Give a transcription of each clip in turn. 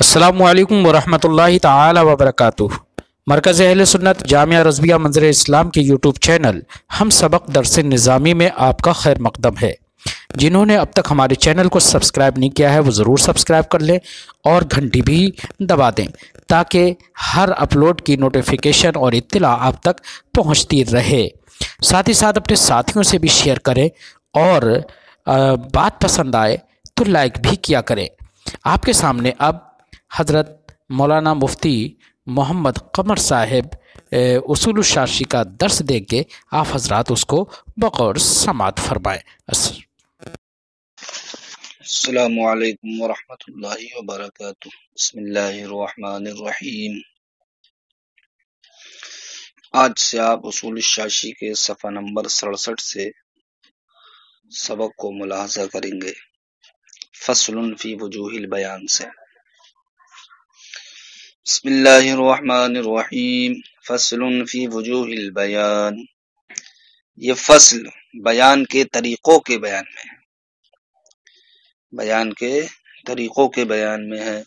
السلام علیکم ورحمۃ اللہ تعالی وبرکاتہ۔ مرکز اہل سنت جامعہ رضویہ منظر اسلام کے یوٹیوب چینل ہم سبق درس نظامی میں آپ کا خیر مقدم ہے۔ جنہوں نے اب تک ہمارے چینل کو سبسکرائب نہیں کیا ہے وہ ضرور سبسکرائب کر لیں اور گھنٹی بھی دبا دیں تاکہ ہر اپلوڈ کی نوٹیفیکیشن اور اطلاع آپ تک پہنچتی رہے۔ ساتھ ہی ساتھ اپنے ساتھیوں سے بھی شیئر کریں اور بات پسند آئے تو لائک بھی کیا کریں۔ آپ کے سامنے اب حضرت مولانا مفتی محمد قمر صاحب اصول الشاشی کا درس دیں گے، آپ حضرات اس کو بغور سماعت فرمائیں۔ السلام علیکم ورحمۃ اللہ وبرکاتہ۔ بسم اللہ الرحمن الرحیم۔ آج سے آپ اصول الشاشی کے صفحہ نمبر 67 سے سبق کو ملاحظہ کریں گے۔ فصل فی وجوہ البیان سے۔ بسم اللہ الرحمن الرحیم۔ فصل فی وجوہ البیان، یہ فصل بیان کے طریقوں کے بیان میں ہے، بیان کے طریقوں کے بیان میں ہے۔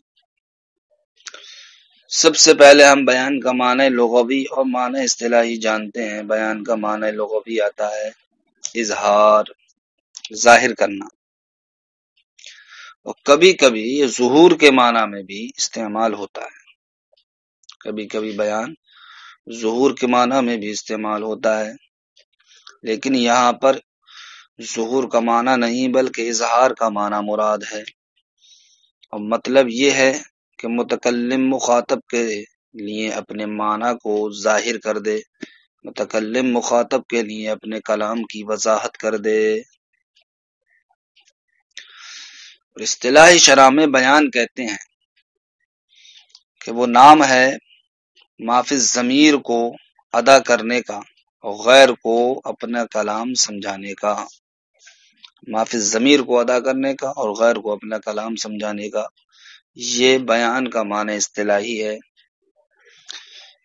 سب سے پہلے ہم بیان کا معنی لغوی اور معنی اصطلاحی جانتے ہیں۔ بیان کا معنی لغوی آتا ہے اظہار، ظاہر کرنا، اور کبھی کبھی یہ ظہور کے معنی میں بھی استعمال ہوتا ہے۔ کبھی کبھی بیان ظہور کے معنی میں بھی استعمال ہوتا ہے، لیکن یہاں پر ظہور کا معنی نہیں بلکہ اظہار کا معنی مراد ہے، اور مطلب یہ ہے کہ متکلم مخاطب کے لیے اپنے معنی کو ظاہر کر دے، متکلم مخاطب کے لیے اپنے کلام کی وضاحت کر دے۔ اور اصطلاحی شرح میں بیان کہتے ہیں کہ وہ نام ہے ما فی الضمیر کو ادا کرنے کا اور غیر کو اپنا کلام سمجھانے کا، ما فی الضمیر کو ادا کرنے کا اور غیر کو اپنا کلام سمجھانے کا، یہ بیان کا معنی اصطلاحی ہے۔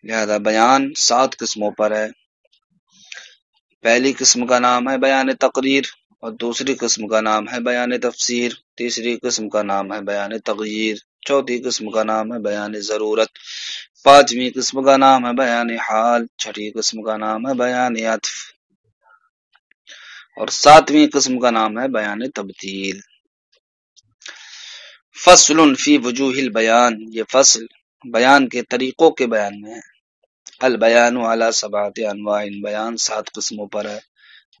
لہذا بیان 7 قسموں پر ہے۔ پہلی قسم کا نام ہے بیان تقریر، اور دوسری قسم کا نام ہے بیان تفسیر، تیسری قسم کا نام ہے بیان تغییر، چوتھی قسم کا نام ہے بیان ضرورت، پانچویں قسم کا نام ہے بیان حال، چھٹی قسم کا نام ہے بیان عطف، اور ساتویں قسم کا نام ہے بیان تبدیل۔ فصل فی وجوہ البیان، یہ فصل بیان کے طریقوں کے بیان میں ہے۔ البیان علی 7 انواع، بیان 7 قسموں پر ہے۔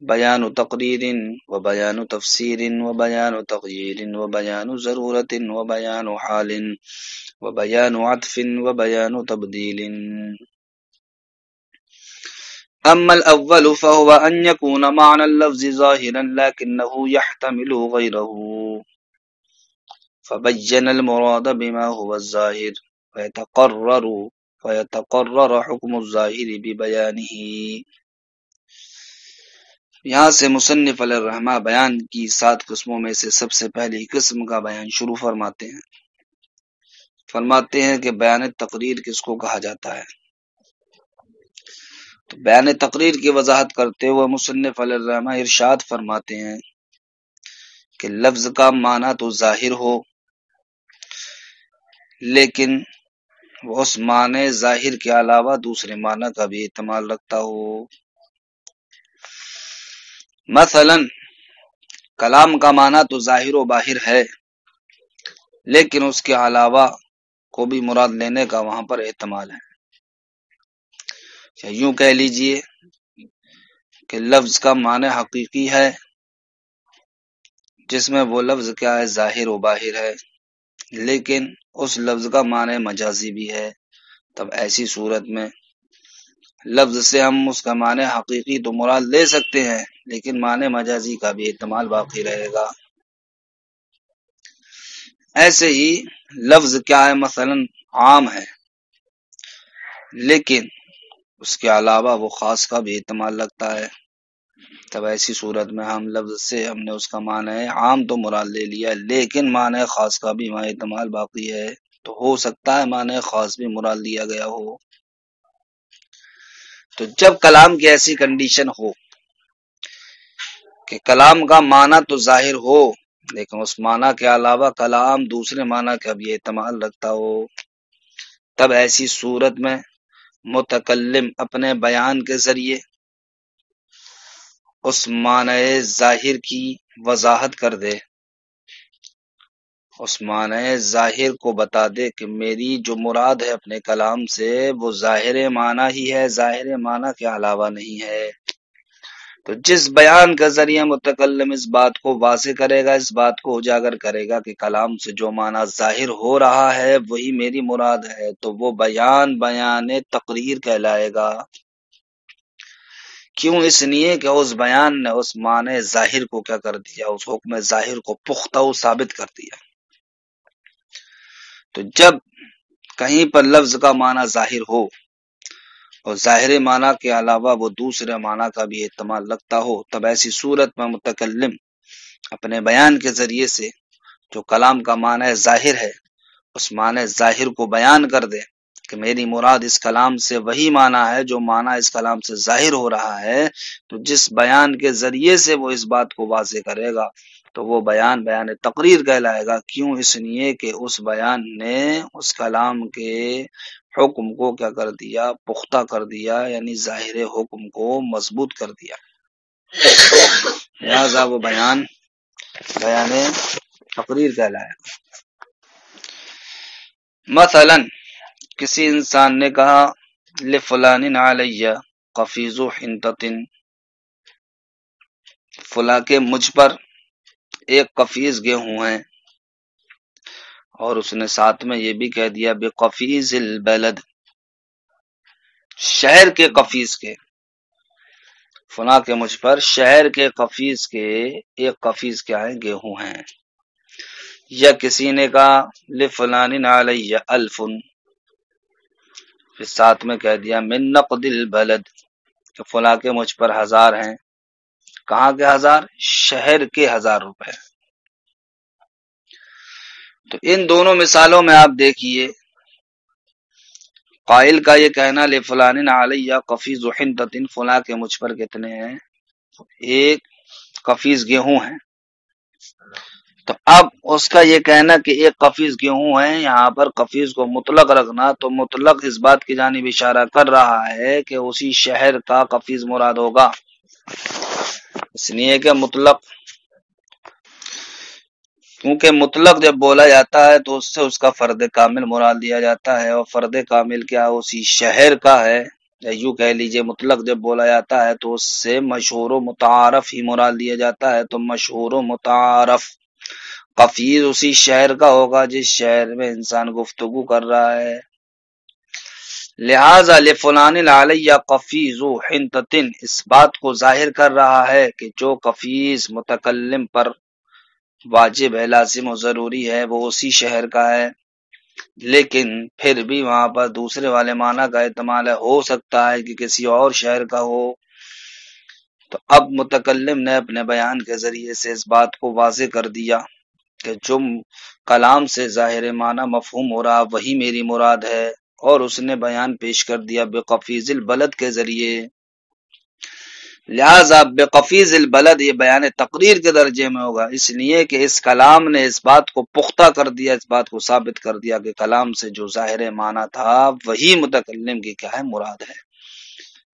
بیان تقریر و بیان تفسیر و بیان تغییر و بیان ضرورت و بیان حال و بیان عطف و بیان تبدیل۔ اما الاول فهو ان يكون معنى اللفظ ظاهرا لكنه يحتمل غيره، فبين المراد بما هو الظاهر فيتقرر حكم الظاهر ببيانه۔ یہاں سے مصنف علیہ الرحمہ بیان کی 7 قسموں میں سے سب سے پہلی قسم کا بیان شروع فرماتے ہیں کہ بیان تقریر کس کو کہا جاتا ہے۔ تو بیان تقریر کی وضاحت کرتے ہوئے مصنف علیہ الرحمہ ارشاد فرماتے ہیں کہ لفظ کا معنی تو ظاہر ہو، لیکن وہ اس معنی ظاہر کے علاوہ دوسرے معنی کا بھی احتمال رکھتا ہو۔ مثلا کلام کا معنی تو ظاہر و باہر ہے، لیکن اس کے علاوہ کو بھی مراد لینے کا وہاں پر احتمال ہے۔ یا یوں کہہ لیجئے کہ لفظ کا معنی حقیقی ہے، جس میں وہ لفظ کیا ہے، ظاہر و باہر ہے، لیکن اس لفظ کا معنی مجازی بھی ہے۔ تب ایسی صورت میں لفظ سے ہم اس کا معنی حقیقی تو مراد لے سکتے ہیں، لیکن معنی مجازی کا بھی احتمال باقی رہے گا۔ ایسے ہی لفظ کیا ہے، مثلا عام ہے، لیکن اس کے علاوہ وہ خاص کا بھی احتمال رکھتا ہے۔ تب ایسی صورت میں ہم لفظ سے ہم نے اس کا معنی عام تو مراد لے لیا، لیکن معنی خاص کا بھی وہاں احتمال باقی ہے، تو ہو سکتا ہے معنی خاص بھی مراد لیا گیا ہو۔ تو جب کلام کی ایسی کنڈیشن ہو کہ کلام کا معنی تو ظاہر ہو، لیکن اس معنی کے علاوہ کلام دوسرے معنی کا بھی احتمال رکھتا ہو، تب ایسی صورت میں متکلم اپنے بیان کے ذریعے اس معنی ظاہر کی وضاحت کر دے، اس معنی ظاہر کو بتا دے کہ میری جو مراد ہے اپنے کلام سے وہ ظاہر معنی ہی ہے، ظاہر معنی کے علاوہ نہیں ہے۔ تو جس بیان کے ذریعے متکلم اس بات کو واضح کرے گا، اس بات کو اجاگر کرے گا کہ کلام سے جو معنی ظاہر ہو رہا ہے وہی میری مراد ہے، تو وہ بیان تقریر کہلائے گا۔ کیوں؟ اس لیے کہ اس بیان نے اس معنی ظاہر کو کیا کر دیا، اس حکم ظاہر کو پختہ و ثابت کر دیا۔ تو جب کہیں پر لفظ کا معنی ظاہر ہو اور ظاہر معنی کے علاوہ وہ دوسرے معنی کا بھی احتمال رکھتا ہو، تب ایسی صورت میں متکلم اپنے بیان کے ذریعے سے جو کلام کا معنی ظاہر ہے اس معنی ظاہر کو بیان کر دے کہ میری مراد اس کلام سے وہی معنی ہے جو معنی اس کلام سے ظاہر ہو رہا ہے۔ تو جس بیان کے ذریعے سے وہ اس بات کو واضح کرے گا تو وہ بیان تقریر کہلائے گا۔ کیوں؟ اس لیے کہ اس بیان نے اس کلام کے حکم کو کیا کر دیا، پختہ کر دیا، یعنی ظاہر حکم کو مضبوط کر دیا، لہذا وہ بیان تقریر کہلائے گا۔ مثلا کسی انسان نے کہا لفلان علی قفیز حنطۃ، فلاں کے مجھ پر ایک قفیز گیہوں ہیں، اور اس نے ساتھ میں یہ بھی کہہ دیا بقفیز البلد، شہر کے قفیز کے، فلاں کے مجھ پر شہر کے قفیز کے ایک قفیز کیا ہے، گیہوں ہیں۔ یا کسی نے کہا لفلان علی الف، پھر ساتھ میں کہہ دیا من نقد البلد، کہ فلاں کے مجھ پر 1000 ہیں۔ کہاں کے 1000؟ شہر کے 1000 روپے۔ تو ان دونوں مثالوں میں آپ دیکھیے، قائل کا یہ کہنا لفلان علی قفیز حنطۃ، فلاں کے مجھ پر کتنے ہیں، ایک قفیز گیہوں ہیں۔ تو اب اس کا یہ کہنا کہ ایک قفیز گیہوں ہے، یہاں پر قفیز کو مطلق رکھنا تو مطلق اس بات کی جانب اشارہ کر رہا ہے کہ اسی شہر کا قفیز مراد ہوگا، اس لیے کہ مطلق، کیونکہ مطلق جب بولا جاتا ہے تو اس سے اس کا فرد کامل مراد لیا جاتا ہے، اور فرد کامل کیا اسی شہر کا ہے، یا یوں کہہ لیجئے مطلق جب بولا جاتا ہے تو اس سے مشہور و متعارف ہی مراد لیا جاتا ہے، تو مشہور و متعارف قفیز اسی شہر کا ہوگا جس شہر میں انسان گفتگو کر رہا ہے۔ لہذا لفلان علی قفیز حنطۃ اس بات کو ظاہر کر رہا ہے کہ جو قفیز متکلم پر واجب ہے، لازم و ضروری ہے، وہ اسی شہر کا ہے، لیکن پھر بھی وہاں پر دوسرے والے معنی کا احتمال ہے، ہو سکتا ہے کہ کسی اور شہر کا ہو۔ تو اب متکلم نے اپنے بیان کے ذریعے سے اس بات کو واضح کر دیا کہ جو کلام سے ظاہر معنی مفہوم ہو رہا وہی میری مراد ہے، اور اس نے بیان پیش کر دیا بقفیز البلد کے ذریعے۔ لہذا بقفیز البلد یہ بیان تقریر کے درجے میں ہوگا، اس لیے کہ اس کلام نے اس بات کو پختہ کر دیا، اس بات کو ثابت کر دیا کہ کلام سے جو ظاہر معنی تھا وہی متکلم کی کیا ہے، مراد ہے۔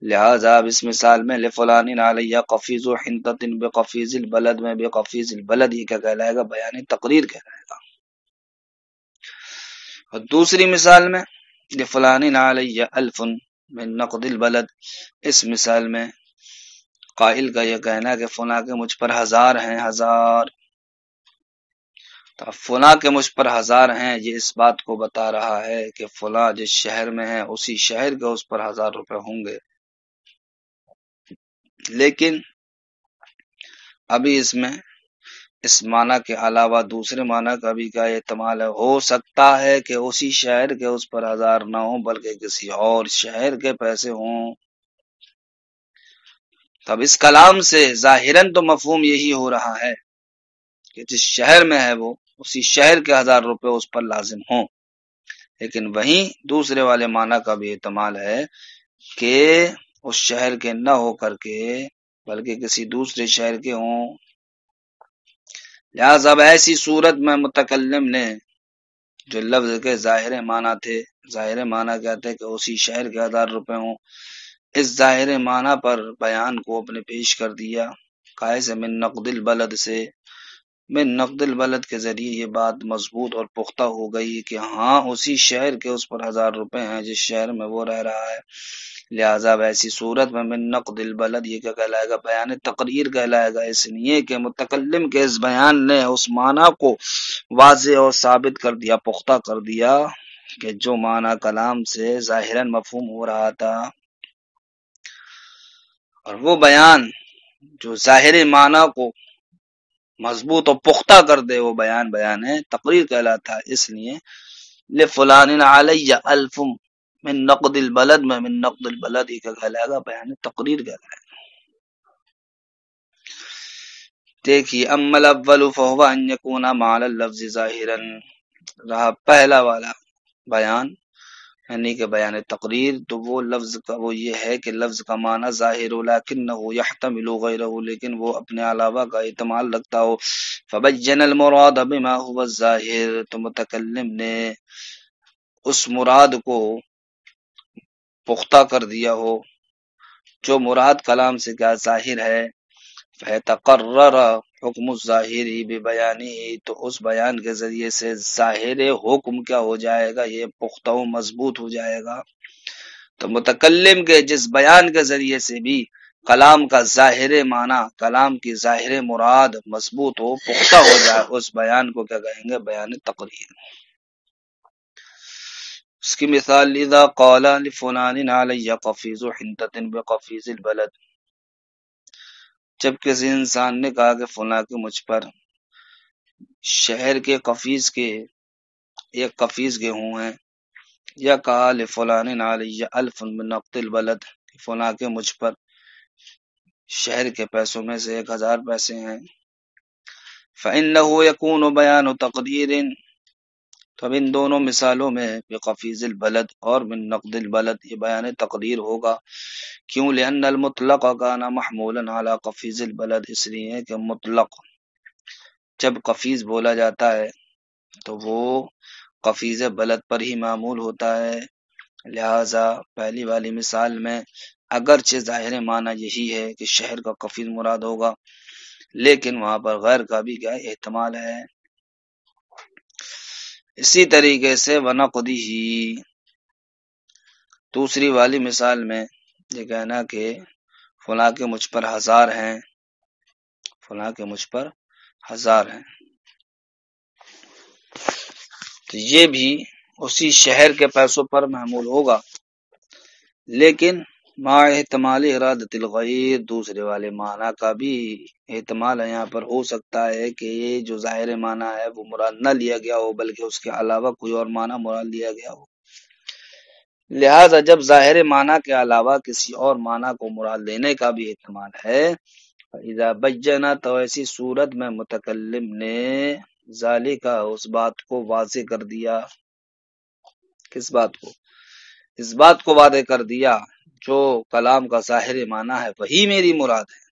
لہذا اب اس مثال میں لفلان علی قفیز حنطۃ بقفیز البلد میں بقفیز البلد ہی کیا کہلائے گا، بیان تقریر کہلائے گا۔ اور دوسری مثال میں لفلان علی الف من نقد البلد، اس مثال میں قائل کا یہ کہنا ہے کہ فلاں کے مجھ پر 1000 ہیں، 1000۔ تو فلاں کے مجھ پر 1000 ہیں، یہ اس بات کو بتا رہا ہے کہ فلاں جس شہر میں ہے اسی شہر کے اس پر 1000 روپے ہوں گے، لیکن ابھی اس میں اس معنی کے علاوہ دوسرے معنی کا بھی کا احتمال ہے، ہو سکتا ہے کہ اسی شہر کے اس پر 1000 نہ ہوں بلکہ کسی اور شہر کے پیسے ہوں۔ تب اس کلام سے ظاہراً تو مفہوم یہی ہو رہا ہے کہ جس شہر میں ہے وہ اسی شہر کے 1000 روپے اس پر لازم ہوں، لیکن وہیں دوسرے والے معنی کا بھی احتمال ہے کہ اس شہر کے نہ ہو کر کے بلکہ کسی دوسرے شہر کے ہوں، لہٰذا اب ایسی صورت میں متکلم نے جو لفظ کے ظاہر معنی تھے، ظاہر معنی کہتے ہیں کہ اسی شہر کے 1000 روپے ہوں، اس ظاہر معنی پر بیان کو اپنے پیش کر دیا، کائے سے من نقد البلد سے، من نقد البلد کے ذریعے یہ بات مضبوط اور پختہ ہو گئی کہ ہاں اسی شہر کے اس پر 1000 روپے ہیں جس شہر میں وہ رہ رہا ہے، لہٰذا ایسی صورت میں من نقد البلد یہ کیا کہلائے گا؟ بیان تقریر کہلائے گا، اس لیے کہ متکلم کے اس بیان نے اس معنی کو واضح اور ثابت کر دیا، پختہ کر دیا کہ جو معنی کلام سے ظاہراً مفہوم ہو رہا تھا، اور وہ بیان جو ظاہر معنی کو مضبوط اور پختہ کر دے وہ بیان ہے تقریر کہلاتا ہے۔ اس لیے لفلان علی الف من نقد البلد میں من نقد البلد ہی کا کہلائے گا، بیان تقریر کہلائے گا۔ دیکھیے اما الاول فهو ان يكون معنى اللفظ ظاہرا، رہا پہلا والا بیان یعنی کہ بیان تقریر، تو وہ لفظ کا وہ یہ ہے کہ لفظ کا معنی ظاہر ہو لیکنہ یحتمل غیرہ، لیکن وہ اپنے علاوہ کا احتمال رکھتا ہو، فبین المراد بما هو الظاہر، تو متکلم نے اس مراد کو پختہ کر دیا ہو جو مراد کلام سے کیا ظاہر ہے، فَيَتَقَرَّرَ حکم الظاہر بِبَيَانِهِ، تو اس بیان کے ذریعے سے ظاہر حکم کیا ہو جائے گا؟ یہ پختہ و مضبوط ہو جائے گا۔ تو متکلم کے جس بیان کے ذریعے سے بھی کلام کا ظاہر معنی، کلام کی ظاہر مراد مضبوط ہو، پختہ ہو جائے، اس بیان کو کیا کہیں گے؟ بیان تقریر۔ اس کی مثال اذا قال لفلان علی قفیز حنطۃ بقفیز البلد، جب کسی انسان نے کہا کہ فلاں کے مجھ پر شہر کے قفیز کے ایک قفیز گیہوں ہیں، یا کہا لفلان علی الف من نقد البلد، فلاں کے مجھ پر شہر کے پیسوں میں سے 1000 پیسے ہیں، فإنه يكون بیان تقدیر، تو اب ان دونوں مثالوں میں بقفیز البلد اور من نقد البلد یہ بیان تقدیر ہوگا۔ کیوں؟ لأن المطلق کان محمولا علی قفیز البلد، اس لیے کہ مطلق جب قفیز بولا جاتا ہے تو وہ قفیز بلد پر ہی معمول ہوتا ہے، لہذا پہلی والی مثال میں اگرچہ ظاہر معنی یہی ہے کہ شہر کا قفیز مراد ہوگا، لیکن وہاں پر غیر کا بھی کیا احتمال ہے۔ اسی طریقے سے وَنَقْدِهِ، دوسری والی مثال میں یہ کہنا کہ فلاں کے مجھ پر 1000 ہیں، فلاں کے مجھ پر 1000 ہیں، تو یہ بھی اسی شہر کے پیسوں پر محمول ہوگا، لیکن مع احتمال ارادت الغیر، دوسرے والے معنی کا بھی احتمال یہاں پر ہو سکتا ہے کہ یہ جو ظاہر معنی ہے وہ مراد نہ لیا گیا ہو بلکہ اس کے علاوہ کوئی اور معنی مراد لیا گیا ہو، لہذا جب ظاہر معنی کے علاوہ کسی اور معنی کو مراد لینے کا بھی احتمال ہے، اذا بجنا، تو ایسی صورت میں متکلم نے ذالک، اس بات کو واضح کر دیا، کس بات کو؟ اس بات کو واضح کر دیا جو کلام کا ظاہر معنی ہے وہی میری مراد ہے،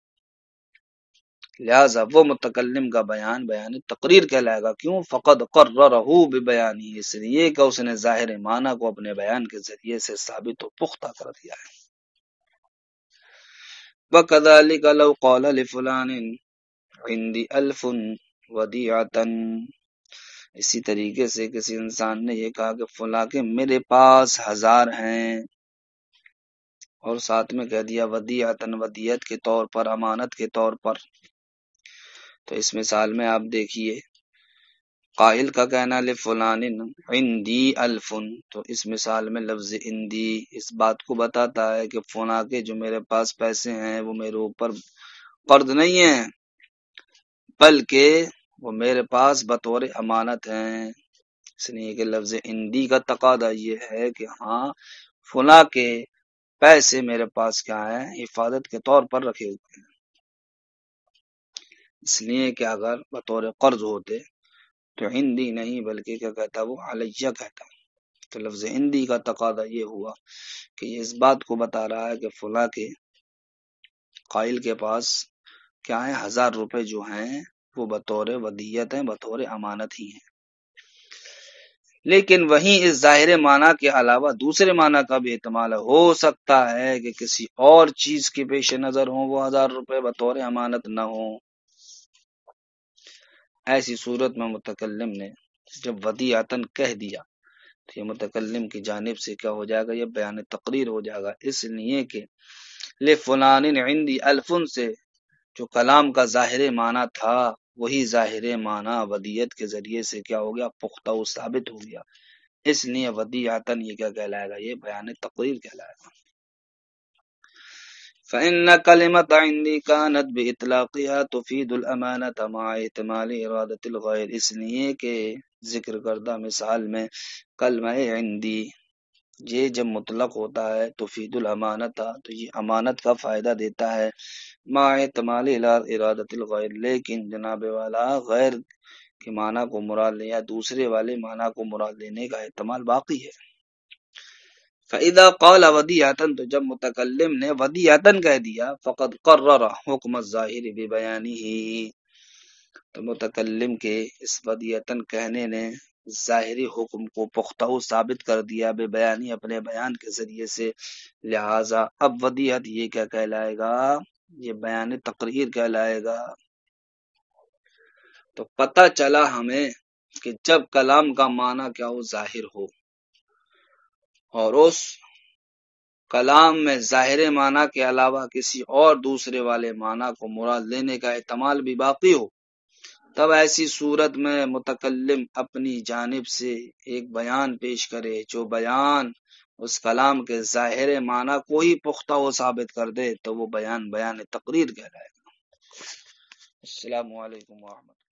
لہذا وہ متکلم کا بیان بیان تقریر کہلائے گا۔ کیوں؟ فقد قررہ ببیانہ، اس لیے کہ اس نے ظاہر معنی کو اپنے بیان کے ذریعے سے ثابت و پختہ کر دیا ہے۔ وَكَذَلِكَ لَوْ قَالَ لِفُلَانٍ عِنْدِي أَلْفٌ وَدِيعَةً، اسی طریقے سے کسی انسان نے یہ کہا کہ فلاں کے میرے پاس 1000 ہیں، اور ساتھ میں کہہ دیا ودیعتاً، ودیعت کے طور پر، امانت کے طور پر، تو اس مثال میں آپ دیکھیے قائل کا کہنا لفلان عندی الف، تو اس مثال میں لفظ عندی اس بات کو بتاتا ہے کہ فلاں کے جو میرے پاس پیسے ہیں وہ میرے اوپر قرض نہیں ہیں بلکہ وہ میرے پاس بطور امانت ہیں، اس لیے کہ لفظ عندی کا تقاضا یہ ہے کہ ہاں فلاں کے پیسے میرے پاس کیا ہیں؟ حفاظت کے طور پر رکھے ہوئے ہیں، اس لیے کہ اگر بطور قرض ہوتے تو عندی نہیں بلکہ کیا کہتا وہ علیہ کہتا، تو لفظ عندی کا تقاضا یہ ہوا کہ یہ اس بات کو بتا رہا ہے کہ فلاں کے قائل کے پاس کیا ہیں؟ 1000 روپے جو ہیں وہ بطور ودیت ہیں، بطور امانت ہی ہیں۔ لیکن وہیں اس ظاہر معنی کے علاوہ دوسرے معنی کا بھی احتمال ہو سکتا ہے کہ کسی اور چیز کے پیش نظر ہوں وہ 1000 روپے بطور امانت نہ ہوں۔ ایسی صورت میں متکلم نے جب ودیعتاً کہہ دیا تو یہ متکلم کی جانب سے کیا ہو جائے گا؟ یہ بیان تقریر ہو جائے گا، اس لیے کہ لفلان عندی الفن سے جو کلام کا ظاہر معنی تھا وہی ظاہر معنی ودیت کے ذریعے سے کیا ہو گیا؟ پختہ و ثابت ہو گیا، اس لیے ودیعتاً یہ کیا کہلائے گا؟ یہ بیان تقریر کہلائے گا۔ فإن كلمة عندي كانت بإطلاقها تفيد الأمانة مع احتمال إرادة الغير، اس لیے کہ ذکر کردہ مثال میں کلمہ عندی یہ جب مطلق ہوتا ہے تفید الامانت تو یہ امانت کا فائدہ دیتا ہے، مع احتمال ارادت الغیر، لیکن جناب والا غیر کے معنی کو مراد لے یا دوسرے والے معنی کو مراد لینے کا احتمال باقی ہے۔ فَإِذَا قَالَ وَدِيَةً، تو جب متکلم نے ودیعتاً کہہ دیا، فَقَدْ قَرَّرَ حُکْمَ الظَّاہِرِ بِبَيَانِهِ، تو متکلم کے اس ودیعتاً کہنے نے ظاہری حکم کو پختہ و ثابت کر دیا، بے بیانی اپنے بیان کے ذریعے سے، لہٰذا اب ودیعت یہ کیا کہلائے گا؟ یہ بیان تقریر کہلائے گا۔ تو پتہ چلا ہمیں کہ جب کلام کا معنی کیا ہو؟ ظاہر ہو، اور اس کلام میں ظاہر معنی کے علاوہ کسی اور دوسرے والے معنی کو مراد لینے کا احتمال بھی باقی ہو، تب ایسی صورت میں متکلم اپنی جانب سے ایک بیان پیش کرے جو بیان اس کلام کے ظاہر معنی کو ہی پختہ و ثابت کر دے، تو وہ بیان تقریر کہلائے گا۔ السلام علیکم ورحمۃ اللہ۔